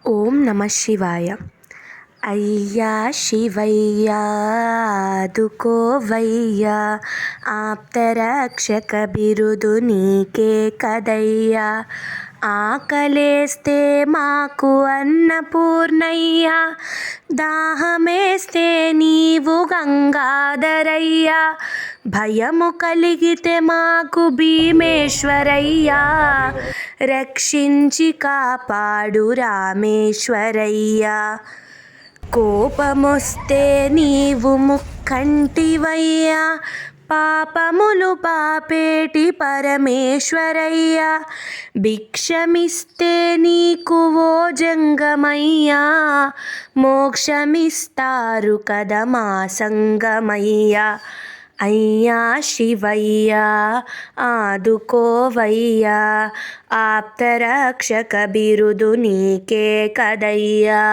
ఓం నమ శివాయ. అయ్యా శివయ్యా ఆదుకోవయ్యా, ఆప్తరక్షక బిరుదు నీకే కదయ్యా. ఆకలేస్తే మాకు అన్నపూర్ణయ్యా, దాహమేస్తే నీవు గంగాధరయ్యా. భయము కలిగితే మాకు భీమేశ్వరయ్యా, రక్షించి కాపాడు రామేశ్వరయ్యా. కోపమొస్తే నీవు ముక్కంటివయ్యా, పాపములు పాపేటి పరమేశ్వరయ్యా. భిక్షమిస్తే నీకు ఓ జంగమయ్యా, మోక్షమిస్తారు కదా మా సంగమయ్యా. అయ్యా శివయ్యా ఆదుకోవయ్యా, ఆప్తరక్షక బిరుదు నీకే కదయ్యా.